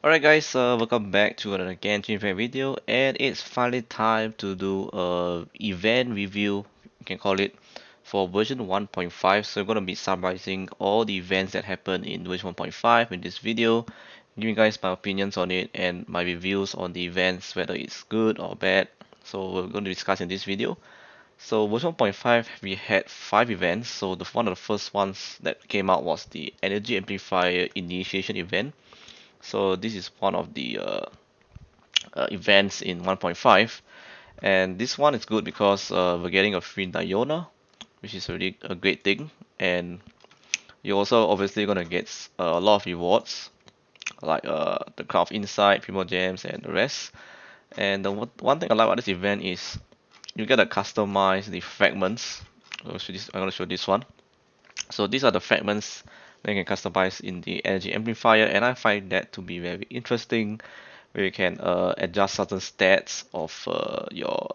Alright guys, welcome back to another Genshin Impact video, and it's finally time to do a event review, you can call it, for version 1.5. So I'm going to be summarizing all the events that happened in version 1.5 in this video, giving you guys my opinions on it and my reviews on the events, whether it's good or bad. So we're going to discuss in this video. So version 1.5 we had 5 events. So one of the first ones that came out was the Energy Amplifier Initiation event. So this is one of the events in 1.5, and this one is good because we're getting a free Diona, which is really a great thing, and you're also obviously gonna get a lot of rewards like the Craft Insight, Primo Gems, and the rest. And the one thing I like about this event is you get to customize the fragments. I'm gonna show this one. So these are the fragments that you can customize in the Energy Amplifier, and I find that to be very interesting, where you can adjust certain stats of your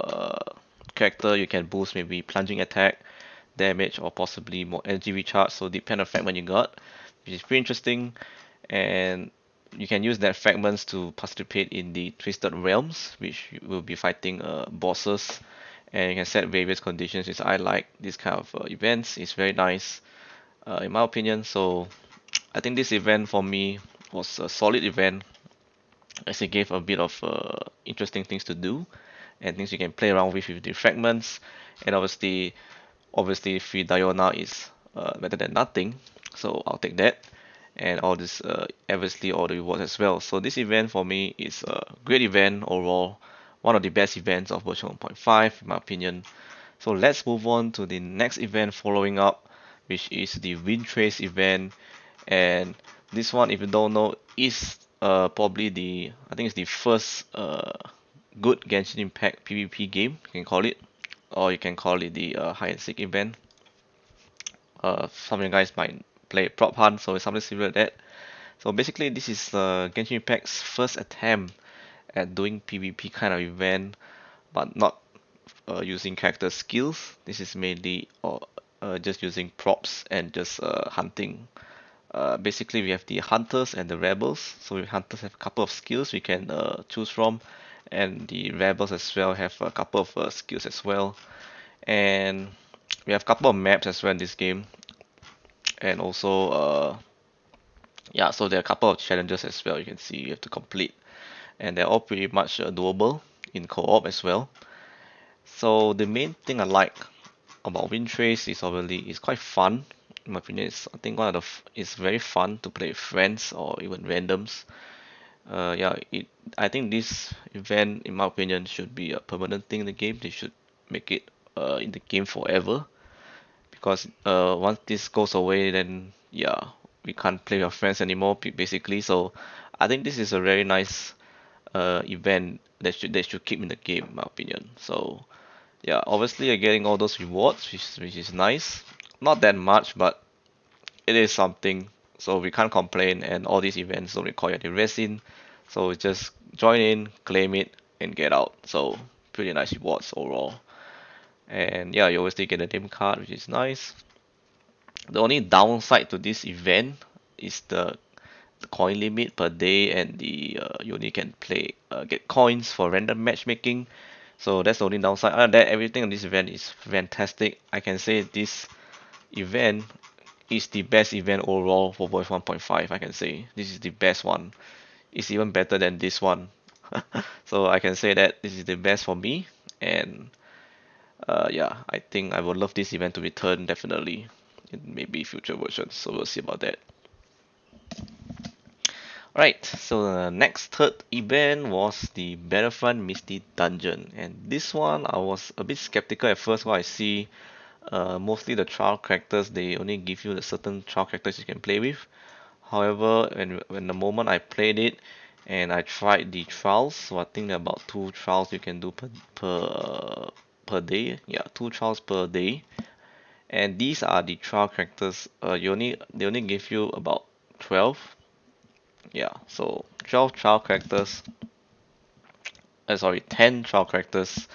character. You can boost maybe plunging attack, damage, or possibly more energy recharge. So depend on fragment you got, which is pretty interesting. And you can use that fragments to participate in the Twisted Realms, which will be fighting bosses. And you can set various conditions, which I like this kind of events. It's very nice, in my opinion. So I think this event for me was a solid event, as it gave a bit of interesting things to do and things you can play around with the fragments. And obviously free Diona is better than nothing, so I'll take that. And all this obviously all the rewards as well. So this event for me is a great event overall, one of the best events of version 1.5 in my opinion. So let's move on to the next event following up, which is the Windtrace event. And this one, if you don't know, is probably I think it's the first good Genshin Impact PvP game, you can call it, or you can call it the hide and seek event. Some of you guys might play Prop Hunt, so it's something similar to that. So basically, this is Genshin Impact's first attempt at doing PvP kind of event, but not using character skills. This is mainly just using props and just hunting. Basically, we have the hunters and the rebels. So the hunters have a couple of skills we can choose from, and the rebels as well have a couple of skills as well. And we have a couple of maps as well in this game, and also yeah, so there are a couple of challenges as well. You can see you have to complete, and they're all pretty much doable in co-op as well. So the main thing I like about Windtrace is obviously it's quite fun. In my opinion, I think it's very fun to play with friends or even randoms. Yeah, I think this event, in my opinion, should be a permanent thing in the game. They should make it in the game forever, because once this goes away, then yeah, we can't play with friends anymore, basically. So I think this is a very nice event that should keep in the game, in my opinion. So yeah, obviously you're getting all those rewards, which is nice. Not that much, but it is something. So we can't complain, and all these events don't require the resin. So we just join in, claim it, and get out. So pretty nice rewards overall. And yeah, you obviously get a name card, which is nice. The only downside to this event is the coin limit per day, and the you only can get coins for random matchmaking. So that's the only downside. Other than that, everything on this event is fantastic. I can say this event is the best event overall for Voice 1.5. I can say this is the best one. It's even better than this one. So I can say that this is the best for me, and yeah, I think I would love this event to return definitely in maybe future versions. So we'll see about that. Right, so the next third event was the Battlefront Misty Dungeon, and this one I was a bit skeptical at first when I see mostly the trial characters, they only give you the certain trial characters you can play with. However, when the moment I played it and I tried the trials, so I think there are about 2 trials you can do per day. Yeah, 2 trials per day, and these are the trial characters. They only give you about 12. Yeah, so 12 trial characters. Sorry, 10 trial characters.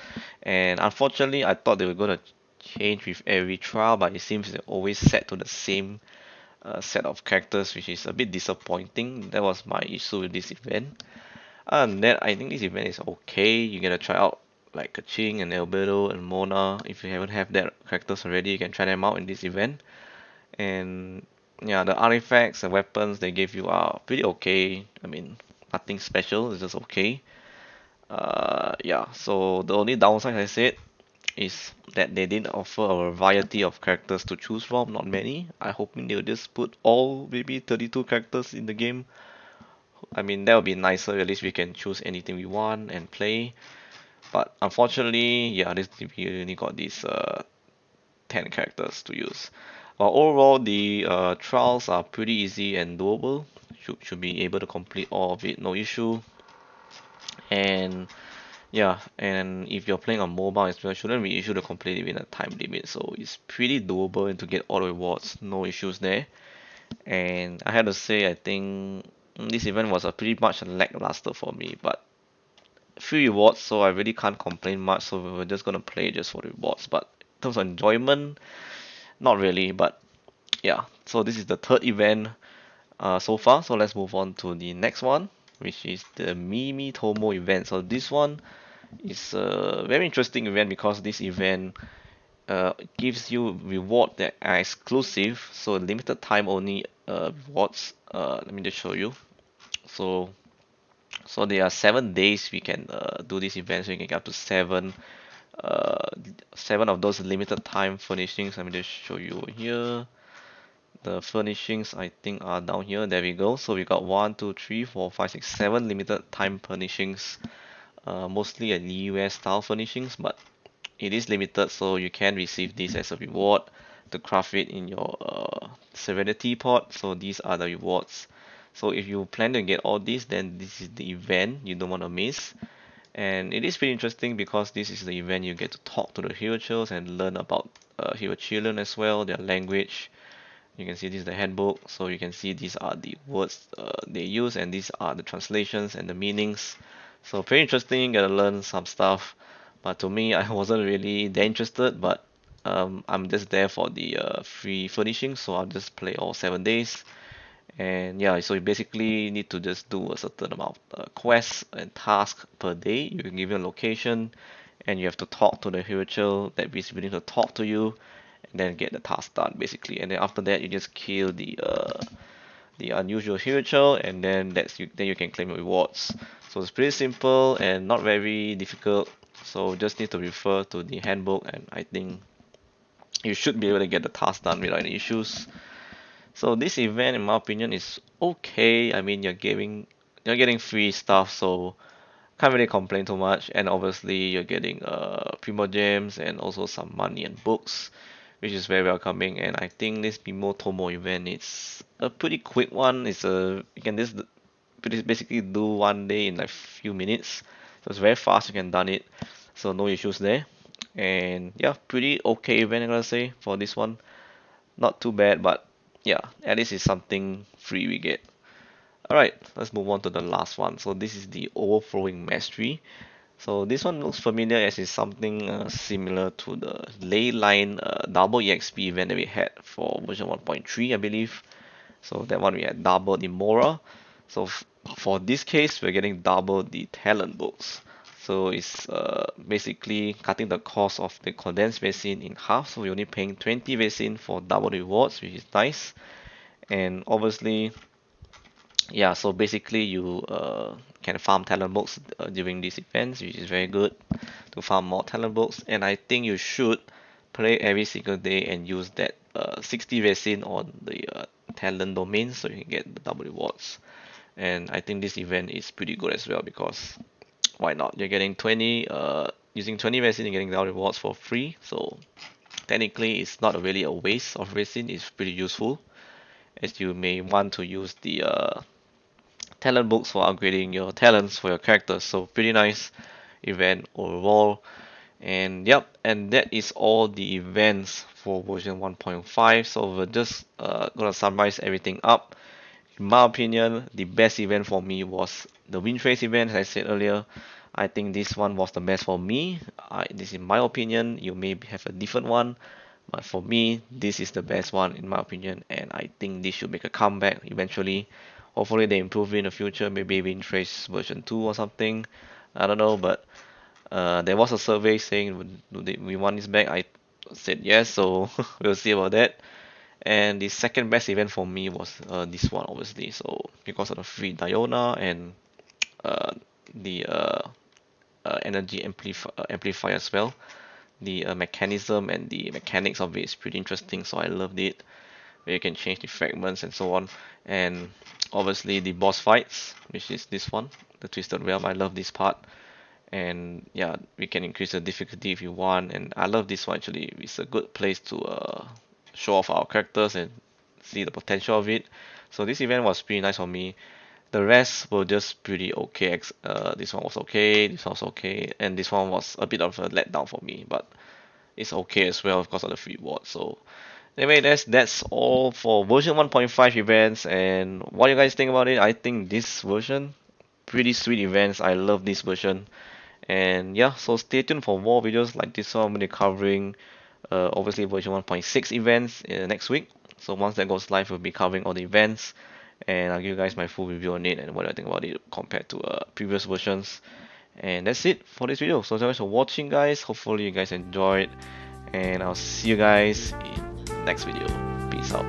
And unfortunately, I thought they were gonna change with every trial, but it seems they're always set to the same set of characters, which is a bit disappointing. That was my issue with this event. Other than that, I think this event is okay. You get to try out like Kaching and Albedo and Mona. If you haven't have that characters already, you can try them out in this event. And yeah, the artifacts and weapons they give you are pretty okay. I mean, nothing special, it's just okay. Yeah, so the only downside I said is that they didn't offer a variety of characters to choose from, not many. I hoping they'll just put all maybe 32 characters in the game. I mean, that would be nicer, at least we can choose anything we want and play. But unfortunately, yeah, this we only got these 10 characters to use. But overall, the trials are pretty easy and doable. Should be able to complete all of it, no issue. And yeah, and if you're playing on mobile as well, shouldn't be issue to complete it within a time limit. So it's pretty doable and to get all the rewards, no issues there. And I had to say, I think this event was a pretty much lackluster for me, but free rewards, so I really can't complain much. So we're just gonna play just for the rewards. But in terms of enjoyment, not really. But yeah, so this is the third event so far. So let's move on to the next one, which is the Mimi Tomo event. So this one is a very interesting event because this event gives you reward that are exclusive, so limited time only rewards. Let me just show you. So there are 7 days we can do this event, so you can get up to uh, seven of those limited time furnishings. Let me just show you here. The furnishings I think are down here. There we go. So we got 1, 2, 3, 4, 5, 6, 7 limited time furnishings, mostly a US style furnishings, but it is limited, so you can receive this as a reward to craft it in your Serenity pot. So these are the rewards. So if you plan to get all these, then this is the event you don't want to miss. And it is pretty interesting because this is the event you get to talk to the hero children and learn about hero children as well, their language. You can see this is the handbook, so you can see these are the words they use, and these are the translations and the meanings. So pretty interesting, get to learn some stuff. But to me, I wasn't really that interested, but I'm just there for the free furnishing, so I'll just play all 7 days. And yeah, so you basically need to just do a certain amount of quests and tasks per day. You can give you a location, and you have to talk to the hero that is willing to talk to you, and then get the task done basically. And then after that, you just kill the unusual hero, and then you can claim your rewards. So it's pretty simple and not very difficult. So just need to refer to the handbook, and I think you should be able to get the task done without any issues. So this event, in my opinion, is okay. I mean, you're getting free stuff, so can't really complain too much. And obviously, you're getting Primo Gems and also some money and books, which is very welcoming. And I think this Mimo Tomo event, it's a pretty quick one. You can just basically do 1 day in like few minutes. So it's very fast. You can done it. So no issues there. And yeah, pretty okay event, I gotta say, for this one. Not too bad, but yeah, at least it's something free we get. Alright, let's move on to the last one. So this is the Overflowing Mastery. So this one looks familiar as it's something similar to the Leyline double EXP event that we had for version 1.3, I believe. So that one we had double the Mora. So for this case, we're getting double the talent books. So it's basically cutting the cost of the condensed resin in half. So we're only paying 20 resin for double the rewards, which is nice. And obviously, yeah, so basically you can farm talent books during these events, which is very good to farm more talent books. And I think you should play every single day and use that 60 resin on the talent domain so you can get the double rewards. And I think this event is pretty good as well because why not? You're getting 20, using 20 resin, you're getting double rewards for free. So technically, it's not really a waste of resin. It's pretty useful as you may want to use the talent books for upgrading your talents for your characters. So pretty nice event overall. And yep, and that is all the events for version 1.5. So we're just gonna summarize everything up. In my opinion, the best event for me was the Windtrace event, as I said earlier. I think this one was the best for me. This is my opinion. You may have a different one, But for me, this is the best one in my opinion, and I think this should make a comeback eventually. Hopefully they improve it in the future, maybe Windtrace version 2 or something. I don't know, but there was a survey saying we want this back. I said yes, so we'll see about that. And the second best event for me was this one, obviously. So because of the free Diona and uh, the energy amplifier as well. The mechanism and the mechanics of it is pretty interesting, so I loved it. Where you can change the fragments and so on. And obviously the boss fights, which is this one, the Twisted Realm. I love this part. And yeah, we can increase the difficulty if you want. And I love this one actually. It's a good place to show off our characters and see the potential of it. So this event was pretty nice for me. The rest were just pretty okay. This one was okay, this one was okay, and this one was a bit of a letdown for me, but it's okay as well because of the free reward. So anyway, that's all for version 1.5 events, and what do you guys think about it? I think this version, pretty sweet events. I love this version. And yeah, so stay tuned for more videos like this one. I'm going to be covering obviously version 1.6 events next week. So once that goes live, we'll be covering all the events, and I'll give you guys my full review on it and what I think about it compared to previous versions. And that's it for this video. So thanks for watching, guys. Hopefully you guys enjoyed, and I'll see you guys in next video. Peace out.